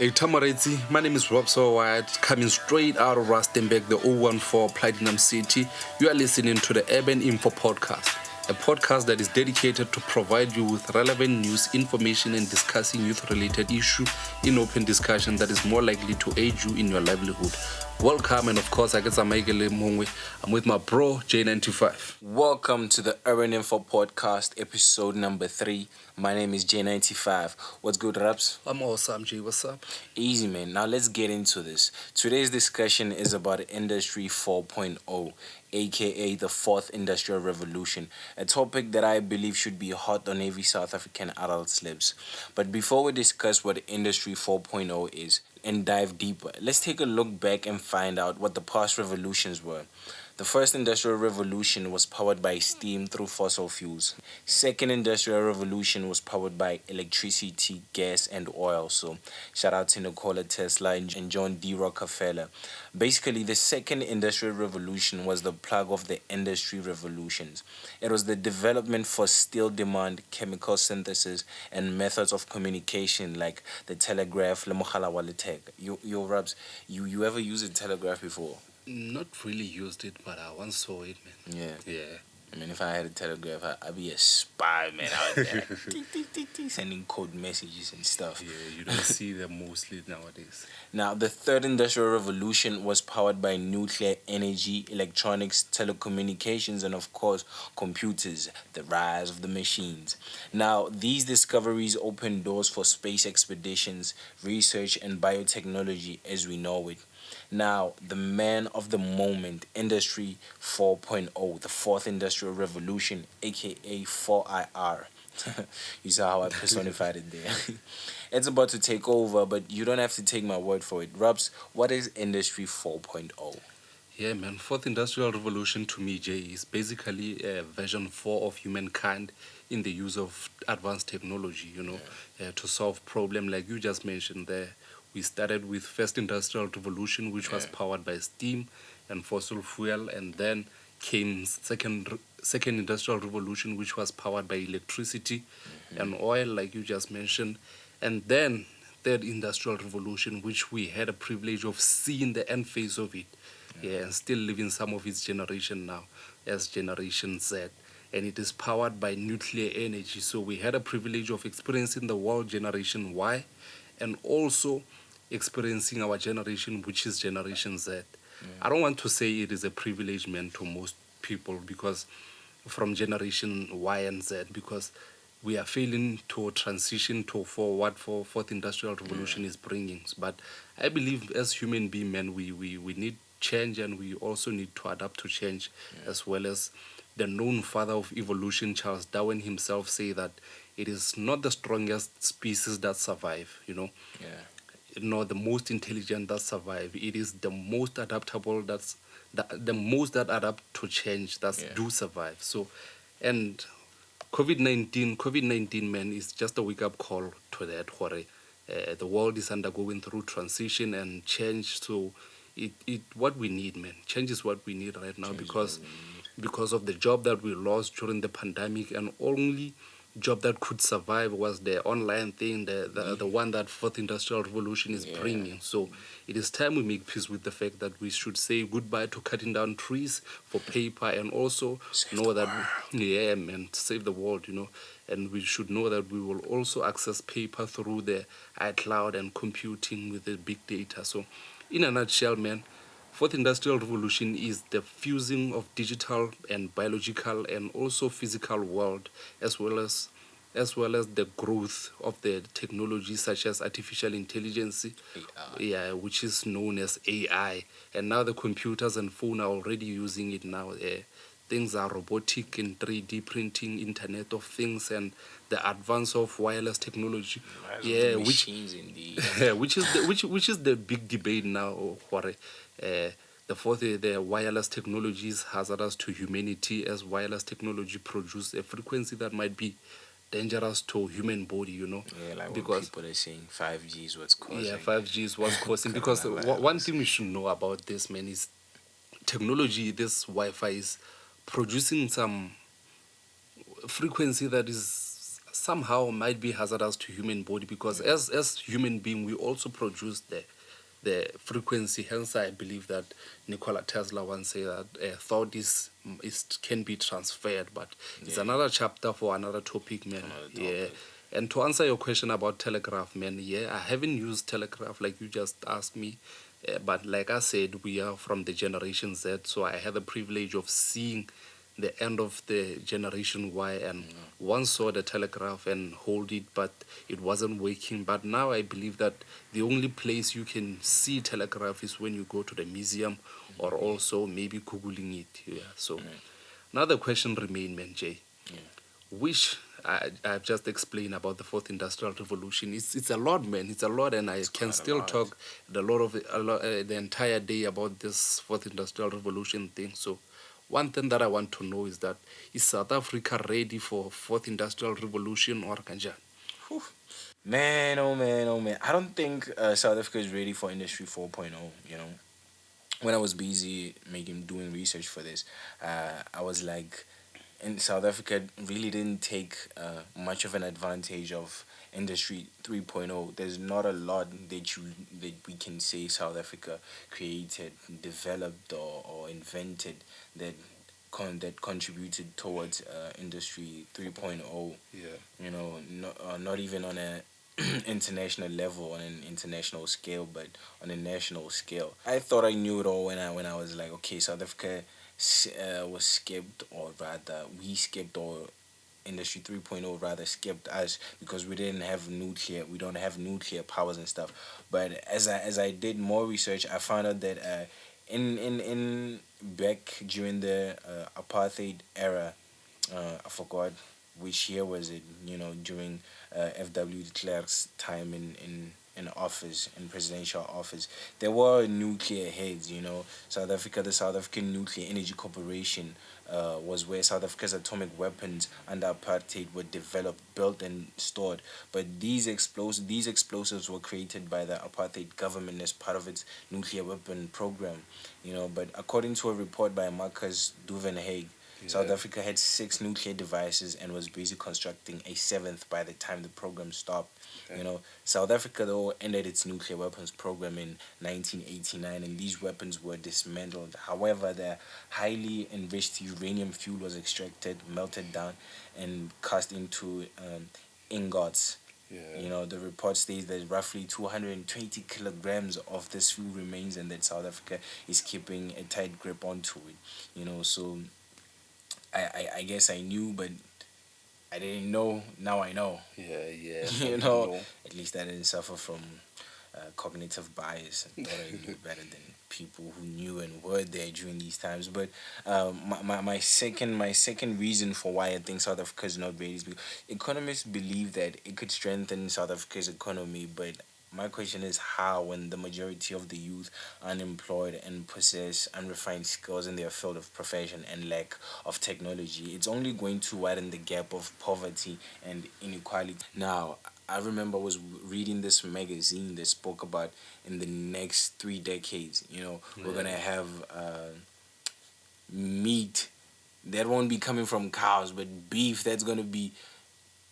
Hey Tamaretsi, my name is Rob Sowat, coming straight out of Rustenburg, the 014 Platinum City. You are listening to the Urban InfoPod, a podcast that is dedicated to provide you with relevant news, information, and discussing youth-related issues in open discussion that is more likely to aid you in your livelihood. Welcome, and of course, I'm with my bro, J95. Welcome to the Urban Info Podcast, episode number 3. My name is J95. What's good, Raps? I'm awesome, J. What's up? Easy, man. Now let's get into this. Today's discussion is about Industry 4.0, aka the fourth industrial revolution, a topic that I believe should be hot on every South African adult's lips. But before we discuss what Industry 4.0 is and dive deeper, let's take a look back and find out what the past revolutions were. The first industrial revolution was powered by steam through fossil fuels. Second industrial revolution was powered by electricity, gas, and oil. So shout out to Nikola Tesla and John D. Rockefeller. Basically, the second industrial revolution was the plug of the industry revolutions. It was the development for steel demand, chemical synthesis, and methods of communication like the telegraph, le mogala wa letheka. Yo, Rabs, you ever used a telegraph before? Not really used it, but I once saw it, man. Yeah. I mean, if I had a telegraph, I'd be a spy, man, out there. Sending code messages and stuff. Yeah, you don't see them mostly nowadays. Now, the third industrial revolution was powered by nuclear energy, electronics, telecommunications, and of course, computers, the rise of the machines. Now, these discoveries opened doors for space expeditions, research, and biotechnology as we know it. Now, the man of the moment, Industry 4.0, the fourth industrial revolution, aka 4IR. You saw how I personified it there. It's about to take over, but you don't have to take my word for it. Rubs, what is Industry 4.0? Yeah, man. Fourth industrial revolution to me, Jay, is basically version 4 of humankind in the use of advanced technology, to solve problem like you just mentioned there. We started with first industrial revolution, which was powered by steam and fossil fuel, and then came second industrial revolution, which was powered by electricity and oil, like you just mentioned, and then third industrial revolution, which we had a privilege of seeing the end phase of it, and still living some of its generation now as Generation Z. And it is powered by nuclear energy. So we had a privilege of experiencing the world Generation Y, and also experiencing our generation, which is Generation Z. I don't want to say it is a privilege, man, to most people because from Generation Y and Z, because we are failing to transition for what fourth industrial revolution is bringing. But I believe as human beings, man, we need change, and we also need to adapt to change, as well as the known father of evolution, Charles Darwin himself, say that it is not the strongest species that survive, not the most intelligent that survive. It is the most adaptable, the most that adapt to change that do survive. So, and COVID-19, man, is just a wake-up call to that. The world is undergoing through transition and change. So, what we need, man, change is what we need right now, because of the job that we lost during the pandemic, and only job that could survive was the online thing, the one that fourth industrial revolution is bringing. So it is time we make peace with the fact that we should say goodbye to cutting down trees for paper, and also know that save the world, and we should know that we will also access paper through the iCloud and computing with the big data. So in a nutshell, man, fourth industrial revolution is the fusing of digital and biological and also physical world, as well as the growth of the technology such as artificial intelligence, which is known as AI. And now the computers and phone are already using it now. Things are robotic and 3D printing, Internet of Things, and the advance of wireless technology. Machines indeed. which is the big debate now. The wireless technology is hazardous to humanity, as wireless technology produce a frequency that might be dangerous to human body, Like because people are saying 5G is what's causing. Yeah, 5G is what's causing. Because one thing we should know about this, man, is technology. This Wi-Fi is producing some frequency that is somehow might be hazardous to human body, because as human being we also produce the frequency. Hence, I believe that Nikola Tesla once said that thought is can be transferred, but it's Yeah. another chapter for another topic, man. Another Yeah. topic. And to answer your question about telegraph, man, yeah, I haven't used telegraph like you just asked me, but like I said, we are from the generation Z, so I had the privilege of seeing the end of the generation Y, and once saw the telegraph and hold it, but it wasn't working. But now I believe that the only place you can see telegraph is when you go to the museum, or also maybe googling it. Yeah. So another question remain, man, Jay, which I've just explained about the fourth industrial revolution. It's a lot, man. It's a lot, and I can Quite a still lot. talk the entire day about this fourth industrial revolution thing. So, one thing that I want to know is South Africa ready for fourth industrial revolution or kanja? Whew. Man, oh man, oh man. I don't think South Africa is ready for Industry 4.0. You know, when I was busy doing research for this, I was like, in South Africa really didn't take much of an advantage of Industry 3.0. There's not a lot that we can say South Africa created, developed, or invented that that contributed towards Industry 3.0. Yeah. You know, not even on a international level, on an international scale, but on a national scale. I thought I knew it all when I was like, okay, South Africa was skipped, or rather we skipped, or Industry 3.0 rather skipped us, because we didn't have nuclear. We don't have nuclear powers and stuff. But as I did more research, I found out that in back during the apartheid era, I forgot which year was it. You know, during F.W. de Klerk's time in office, in presidential office, there were nuclear heads. You know, the South African Nuclear Energy Corporation was where South Africa's atomic weapons under apartheid were developed, built, and stored. But these explosives were created by the apartheid government as part of its nuclear weapon program. You know, but according to a report by Marcus Duvenhaig, South Africa had 6 nuclear devices and was busy constructing a seventh by the time the program stopped. You know, South Africa though ended its nuclear weapons program in 1989, and these weapons were dismantled. However, the highly enriched uranium fuel was extracted, melted down, and cast into ingots. Yeah. You know, the report states that roughly 220 kilograms of this fuel remains, and that South Africa is keeping a tight grip onto it. You know, so I guess I knew, but I didn't know. Now I know. Yeah, yeah. You know, at least I didn't suffer from cognitive bias and thought I knew better than people who knew and were there during these times. But my second reason for why I think South Africa is not ready is because economists believe that it could strengthen South Africa's economy, but my question is how, when the majority of the youth are unemployed and possess unrefined skills in their field of profession and lack of technology, it's only going to widen the gap of poverty and inequality. Now, I remember I was reading this magazine that spoke about in the next 3 decades, we're gonna have meat that won't be coming from cows, but beef that's gonna be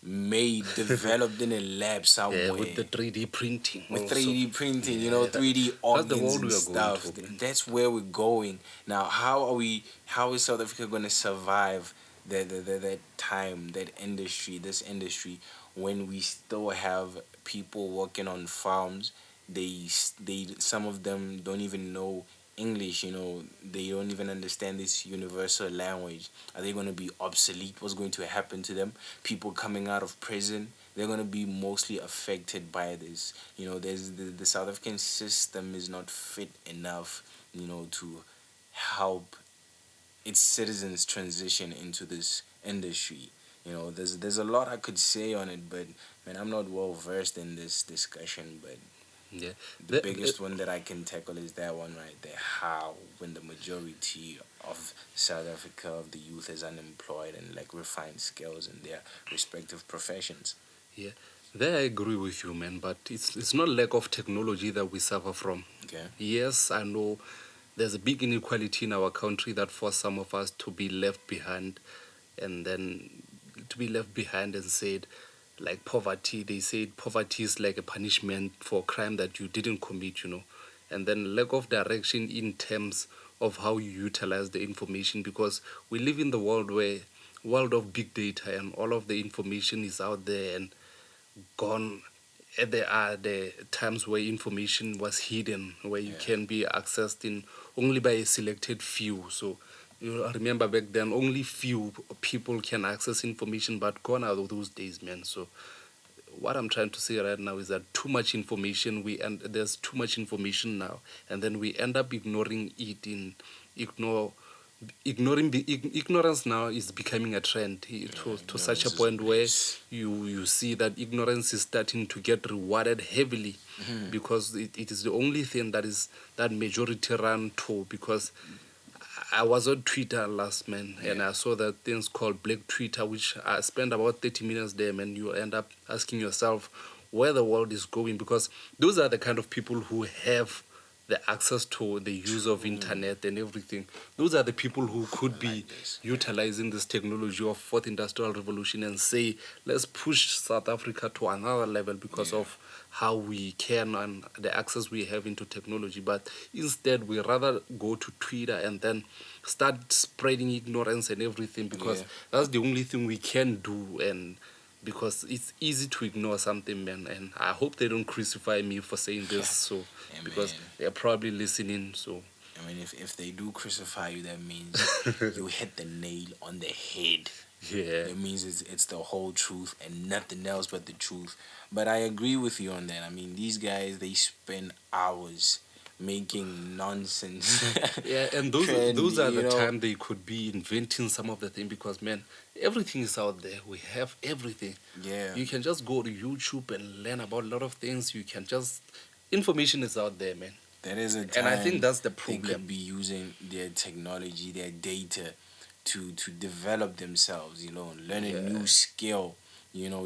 made, developed in a lab somewhere. Yeah, with the 3D printing. With also. 3D printing, Yeah, 3D that's the organs world and we are going stuff. to, man. That's where we're going. Now, how is South Africa going to survive that time, this industry, when we still have people working on farms? They some of them don't even know English, they don't even understand this universal language. Are they going to be obsolete? What's going to happen to them? People coming out of prison, they're going to be mostly affected by this. There's the South African system is not fit enough, to help its citizens transition into this industry. There's a lot I could say on it, but man, I'm not well versed in this discussion. But Yeah. the The- biggest one that I can tackle is that one right there. How, when the majority of South Africa of the youth is unemployed and like refined skills in their respective professions. Yeah, there I agree with you, man. But it's not lack of technology that we suffer from. Okay. Yes, I know there's a big inequality in our country that forced some of us to be left behind, and then to be left behind and said, like poverty. They said poverty is like a punishment for a crime that you didn't commit, and then lack of direction in terms of how you utilize the information, because we live in the world of big data, and all of the information is out there and gone. There are the times where information was hidden, where you Yeah. can be accessed in only by a selected few. So you remember back then, only few people can access information, but gone out of those days, man. So what I'm trying to say right now is that too much information, and there's too much information now, and then we end up ignoring it in ignore ignorance now is becoming a trend, to such a Ignorance is point where bliss. you see that ignorance is starting to get rewarded heavily, because it is the only thing that majority run to. Because I was on Twitter last, man, and I saw that things called Black Twitter, which I spent about 30 minutes there, man. You end up asking yourself where the world is going, because those are the kind of people who have the access to the use of internet and everything. Those are the people who could be Like this. utilizing this technology of fourth industrial revolution and say, let's push South Africa to another level because of how we can and the access we have into technology. But instead, we rather go to Twitter and then start spreading ignorance and everything, because that's the only thing we can do. And because it's easy to ignore something, man. And I hope they don't crucify me for saying this. So Yeah, because man. they're probably listening. So I mean, if they do crucify you, that means you hit the nail on the head. yeah, It means it's the whole truth and nothing else but the truth. But I agree with you on that. I mean, these guys, they spend hours making nonsense. yeah, and those Trend, those are you the know. time they could be inventing some of the thing, because man, everything is out there. We have everything. Yeah. You can just go to YouTube and learn about a lot of things. You can just information is out there, man. That is a And I think time that's the they problem. could be using their technology, their data to develop themselves, learn a Yeah, new skill,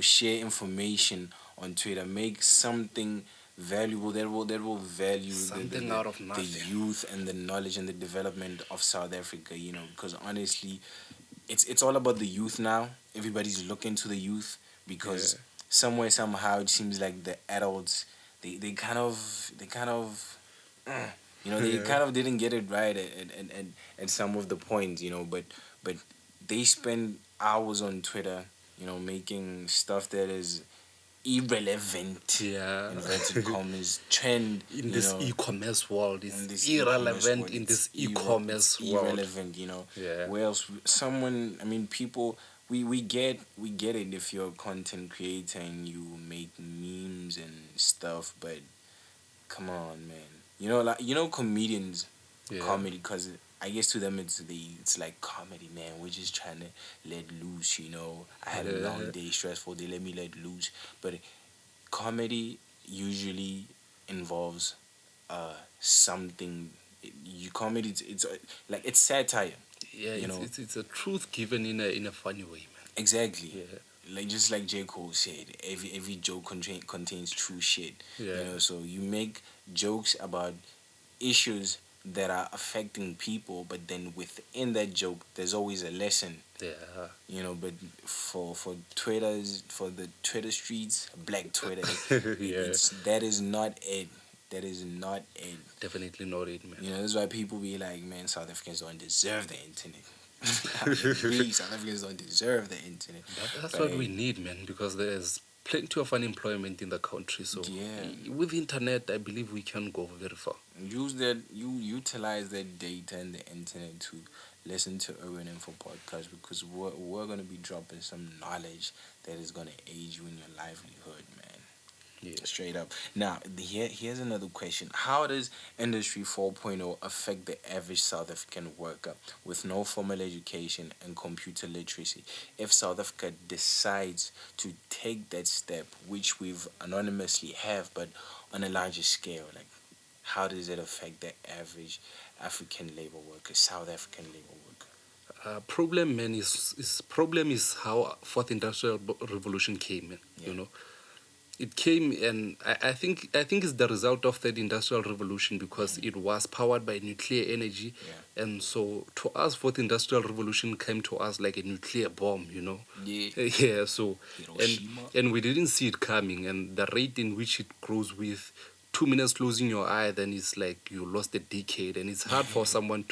share information on Twitter, make something valuable that will value something out of the nothing. youth and the knowledge and the development of South Africa, because honestly it's all about the youth now. Everybody's looking to the youth because Yeah, somewhere somehow it seems like the adults they kind of they yeah. kind of didn't get it right at some of the points, but they spend hours on Twitter, making stuff that is irrelevant, Yeah. inverted commas, trend, In this e-commerce world, in it's this e-commerce irrelevant world. in It's this e-commerce world. irrelevant, Yeah. where else someone, I mean, people, we get it if you're a content creator and you make memes and stuff, but come on, man. Like comedians, Yeah. comedy, because I guess to them it's like comedy, man. We're just trying to let loose. I had a long Yeah. day, stressful day. Let me let loose. But comedy usually involves something. Comedy, it's like it's satire. Yeah, You it's, know it's it's a truth given in a funny way, man. exactly. Yeah. Like just like J. Cole said, every joke contains true shit. Yeah. So you make jokes about issues that are affecting people, but then within that joke there's always a lesson. Yeah. But for the Twitter streets, black Twitter, Yeah. it's that is not it. That is not it. Definitely not it, man. That's why people be like, man, South Africans don't deserve the internet. I agree, South Africans don't deserve the internet. That's But what we need, man, because there's plenty of unemployment in the country. So yeah, with internet, I believe we can go very far. you utilize that data and the internet to listen to Urban Info podcast, because we're gonna be dropping some knowledge that is gonna aid you in your livelihood, man. Yeah. Straight up. Now, here's another question. How does Industry 4.0 affect the average South African worker with no formal education and computer literacy? If South Africa decides to take that step, which we've anonymously have, but on a larger scale, like how does it affect the average African labor worker, South African labor worker? Problem, man, is how fourth industrial revolution came in. Yeah. it came, and I think it's the result of that industrial revolution because it was powered by nuclear energy, Yeah. and so to us, fourth industrial revolution came to us like a nuclear bomb, you know. Yeah. Yeah, so and Hiroshima. and we didn't see it coming, and the rate in which it grows with 2 minutes closing your eye, then it's like you lost a decade, and it's hard for someone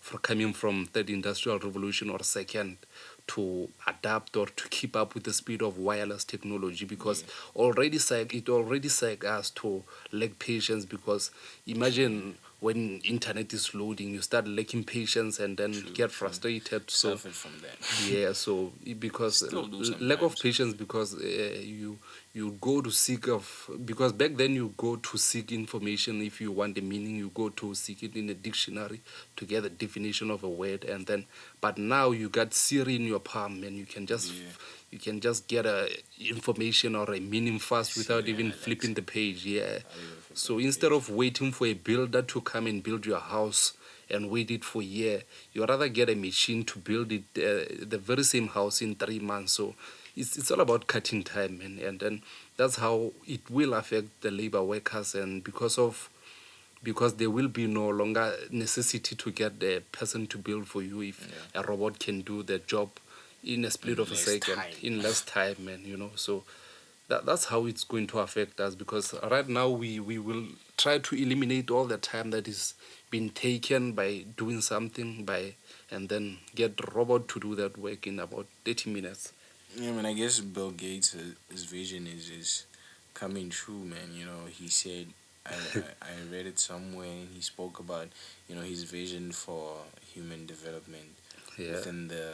for coming from third industrial revolution or second to adapt or to keep up with the speed of wireless technology because it already psych us to lack patience because imagine when internet is loading you start lacking patience and then get frustrated. So Suffered from that. yeah, so because Still do lack of sometimes. patience because you go to seek of because back then you go to seek information if you want the meaning you go to seek it in a dictionary to get the definition of a word and then but now you got Siri in your palm and you can just get a information or a meaning fast without Siri and even Alexa. flipping the page. Yeah, Not even flipping so the instead page. of waiting for a builder to come and build your house and wait it for a year, you rather get a machine to build it the very same house in 3 months. So it's all about cutting time, and then that's how it will affect the labor workers, and because there will be no longer necessity to get a person to build for you if a robot can do the job in a split In of a less second time. in less time, and so that's how it's going to affect us because right now we will try to eliminate all the time that is being taken by doing something by and then get robot to do that work in about 30 minutes. Yeah, man. I guess Bill Gates, his vision is coming true, man. You know, he said, I read it somewhere. And he spoke about, his vision for human development Yeah, within the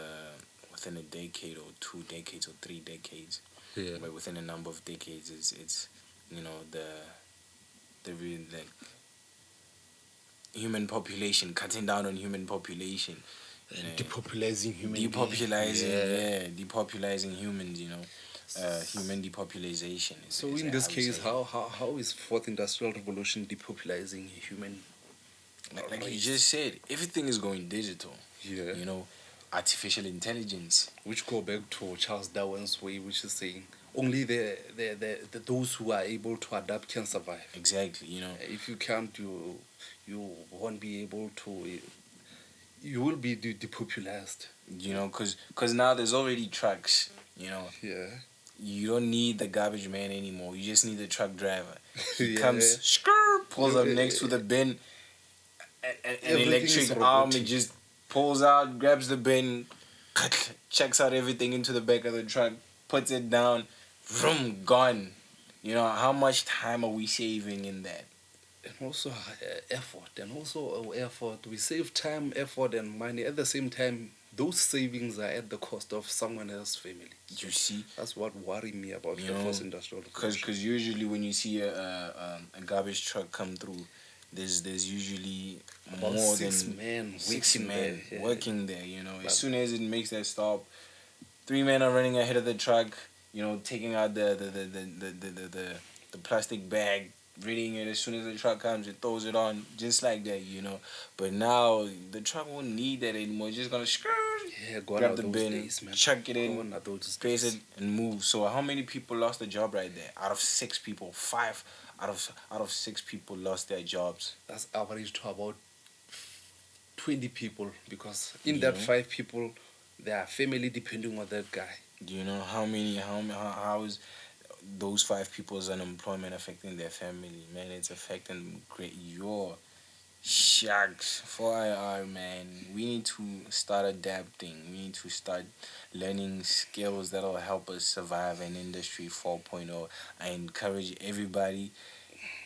within a decade or 2 decades or 3 decades, yeah, but within a number of decades, it's like human population, cutting down on human population, depopulizing human being. depopulizing, Yeah. depopulizing humans, human depopulation So is in this how we say case, it. how is fourth industrial revolution depopulizing human Like you race? just said, everything is going digital. Yeah. You know, artificial intelligence. Which go back to Charles Darwin's way, which is saying only those who are able to adapt can survive. Exactly. If you can't, you won't be able to. You will be depopulized. Cause now there's already trucks. Yeah. You don't need the garbage man anymore. You just need the truck driver. He Yeah. comes, pulls up next to the bin, an Everything is electric arm. It robotic. just pulls out, grabs the bin, checks out everything into the back of the truck, puts it down, vroom, gone. How much time are we saving in that? And also effort, and also effort. We save time, effort, and money. At the same time, those savings are at the cost of someone else's family. You see, That's what worries me about the first industrial revolution. because usually when you see a garbage truck come through, there's usually About more six than men six working men there. Yeah. working there. As But soon as it makes that stop, 3 men are running ahead of the truck. Taking out the plastic bag, reading it as soon as the truck comes, it throws it on just like that. But now the truck won't need that anymore. It's just gonna yeah, gone grab are the those bin, days, man. chuck it in, Gone are those space days. it, and move. So how many people lost their job right there? Out of 6 people, 5 out of 6 people lost their jobs. That's average to about 20 people because in You that know? 5 people, there are family depending on that guy. Do you know how is those 5 people's unemployment affecting their family? Man, it's affecting great your shucks for IR, man. We need to start adapting. We need to start learning skills that'll help us survive in industry 4.0. I encourage everybody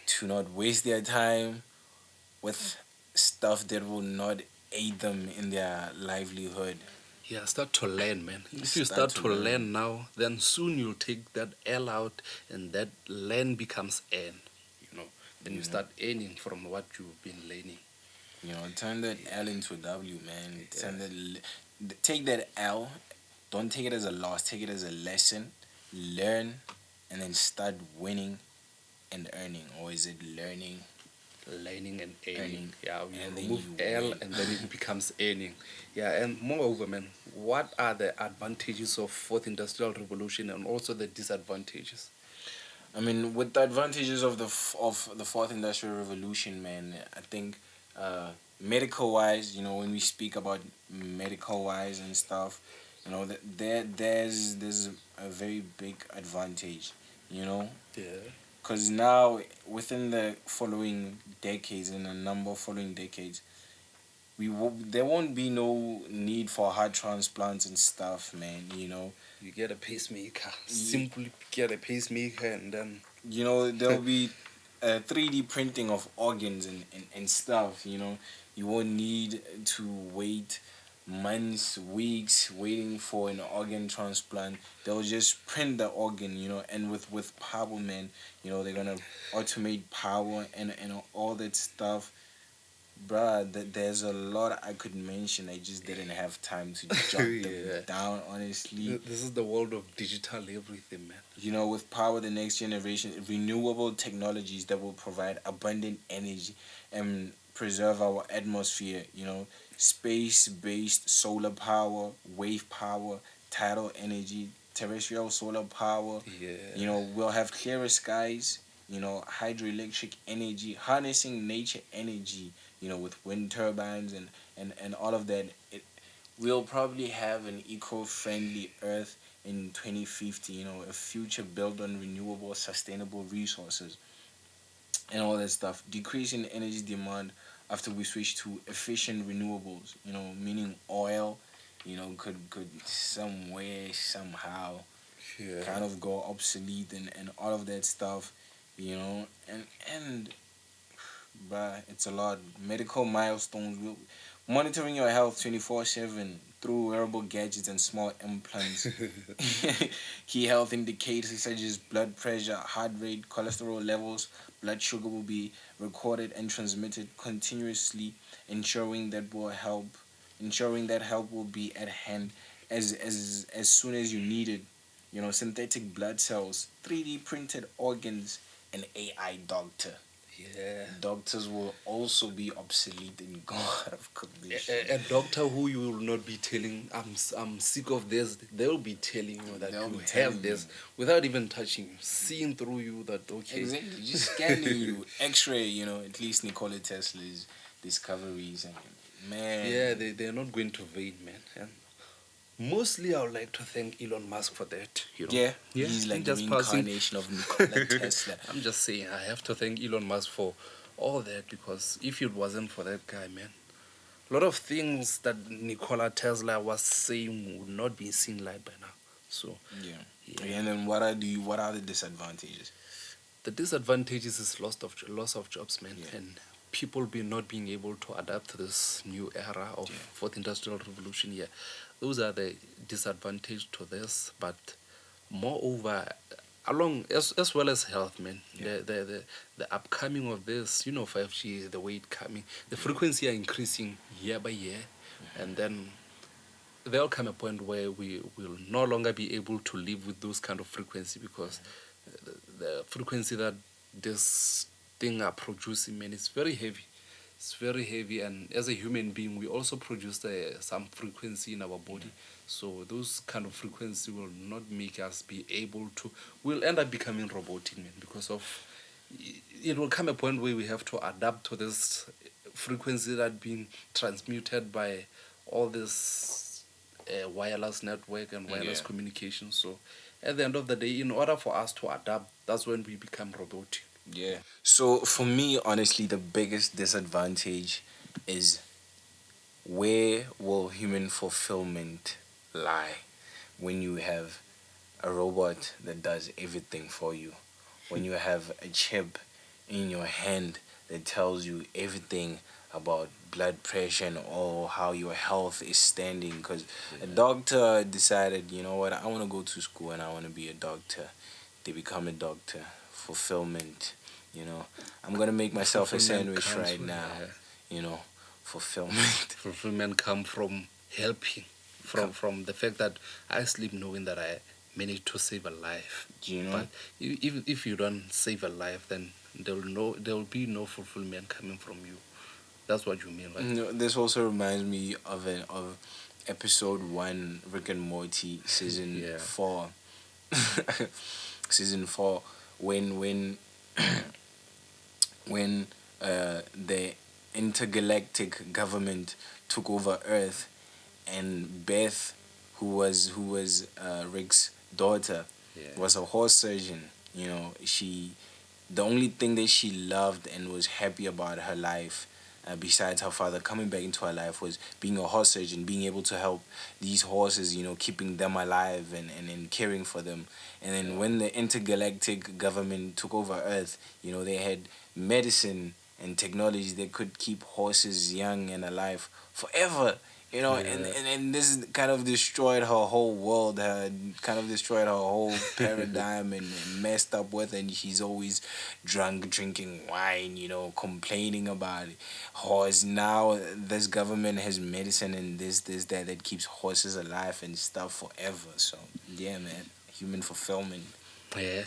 to not waste their time with stuff that will not aid them in their livelihood. Yeah, start to learn, man. If you Start start to to learn. learn now, then soon you'll take that L out and that learn becomes earn. Then you start earning from what you've been learning. Turn that L into a W, man. Take that L. Don't take it as a loss. Take it as a lesson. Learn, and then start winning and earning. Or is it learning? Learning and earning. Earning. Yeah, you And then remove you L win. and then it becomes earning. Yeah, and moreover, man, what are the advantages of fourth industrial revolution and also the disadvantages? I mean, with the advantages of of the fourth industrial revolution, man, I think medical wise, when we speak about medical wise and stuff, there's a very big advantage, you know, Yeah. because now within the following decades and a number of following decades, there won't be no need for heart transplants and stuff, man. You get a pacemaker. Simply get a pacemaker and then There'll be 3D printing of organs and stuff. You won't need to wait months, weeks waiting for an organ transplant. They'll just print the organ, and with power, man, they're gonna automate power and all that stuff. Bruh, there's a lot I could mention. I just didn't have time to jot them yeah. down, honestly. This is the world of digital everything, man. With power, the next generation, renewable technologies that will provide abundant energy and preserve our atmosphere, space based solar power, wave power, tidal energy, terrestrial solar power. Yeah. We'll have clearer skies, hydroelectric energy, harnessing nature energy, with wind turbines and all of that. We'll probably have an eco friendly earth in 2050, a future built on renewable, sustainable resources and all that stuff. Decreasing energy demand after we switch to efficient renewables, meaning oil, could somewhere, somehow Yeah. kind of go obsolete and all of that stuff, and but it's a lot. Medical milestones. Monitoring your health 24/7 through wearable gadgets and small implants. Key health indicators such as blood pressure, heart rate, cholesterol levels, blood sugar will be recorded and transmitted continuously, ensuring that help will be at hand as soon as you need it. Synthetic blood cells, 3D printed organs, an AI doctor. Yeah. Doctors will also be obsolete and gone out of commission. A doctor who you will not be telling, I'm sick of this, they'll be telling you that They'll you be telling have this you. without even touching you, seeing through you that, okay. Exactly, just scanning you, X-ray. At least Nikola Tesla's discoveries and man. Yeah, they're not going to vain, man. And mostly I would like to thank Elon Musk for that, Yeah, Yeah, he's like the just passing. reincarnation of Nikola Tesla. I'm just saying, I have to thank Elon Musk for all that because if it wasn't for that guy, man, a lot of things that Nikola Tesla was saying would not be seen light by now. So Yeah. And then what are the disadvantages? the disadvantages is loss of jobs, man, Yeah. and people not being able to adapt to this new era of fourth industrial revolution. Yeah, those are the disadvantage to this. But moreover, along as well as health, man, the upcoming of this, 5G, the way it coming, the frequency are increasing year by year, and then there'll come a point where we will no longer be able to live with those kind of frequency because the frequency that this thing are producing, man, it's very heavy. It's very heavy, and as a human being, we also produce some frequency in our body. So those kind of frequency will not make us be able to. We'll end up becoming robotic, man, because of it will come a point where we have to adapt to this frequency that being transmuted by all this wireless network and wireless communication. So at the end of the day, in order for us to adapt, that's when we become robotic. Yeah. So for me, honestly, the biggest disadvantage is where will human fulfillment lie when you have a robot that does everything for you? When you have a chip in your hand that tells you everything about blood pressure and all how your health is standing because a doctor decided, you know what, I want to go to school and I want to be a doctor. They become a doctor. Fulfillment, I'm gonna make myself a Fulfillment sandwich comes right from- now, fulfillment. Fulfillment come from helping, from the fact that I sleep knowing that I managed to save a life. But if you don't save a life, then there will be no fulfillment coming from you. That's what you mean, right? This also reminds me of episode 1, Rick and Morty, season Yeah. 4. Season 4, when when the intergalactic government took over Earth, and Beth, who was Rick's daughter, Yeah. was a horse surgeon. You know, she the only thing that she loved and was happy about her life, besides her father coming back into her life, was being a horse surgeon, being able to help these horses, keeping them alive and caring for them. And then when the intergalactic government took over Earth, they had medicine and technology that could keep horses young and alive forever. And, Yeah. and this kind of destroyed her whole world, kind of destroyed her whole paradigm, and messed up with, and she's always drunk, drinking wine, complaining about horse. Now this government has medicine and this, that keeps horses alive and stuff forever. So yeah, man, human fulfillment. Yeah.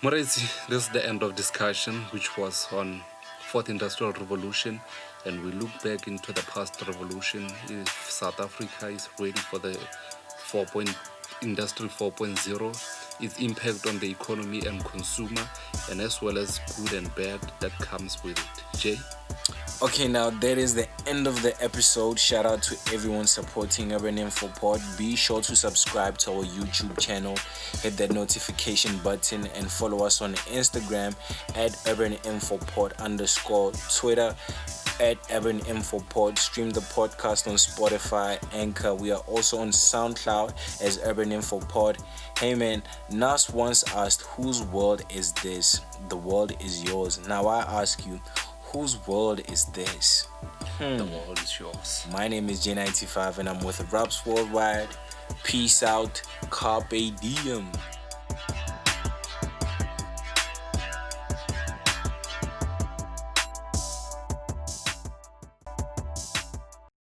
Moretti, this is the end of discussion, which was on Fourth Industrial Revolution, and we look back into the past revolution. If South Africa is ready for the 4. Industry 4.0, its impact on the economy and consumer, and as well as good and bad that comes with it. Jay? Okay, now that is the end of the episode. Shout out to everyone supporting Urban InfoPod. Be sure to subscribe to our YouTube channel, hit that notification button, and follow us on Instagram at Urban InfoPod _, Twitter at Urban InfoPod. Stream the podcast on Spotify, Anchor. We are also on SoundCloud as Urban InfoPod. Hey man, Nas once asked, whose world is this? The world is yours. Now I ask you, whose world is this? The world is yours. My name is J95 and I'm with Raps Worldwide. Peace out. Carpe diem.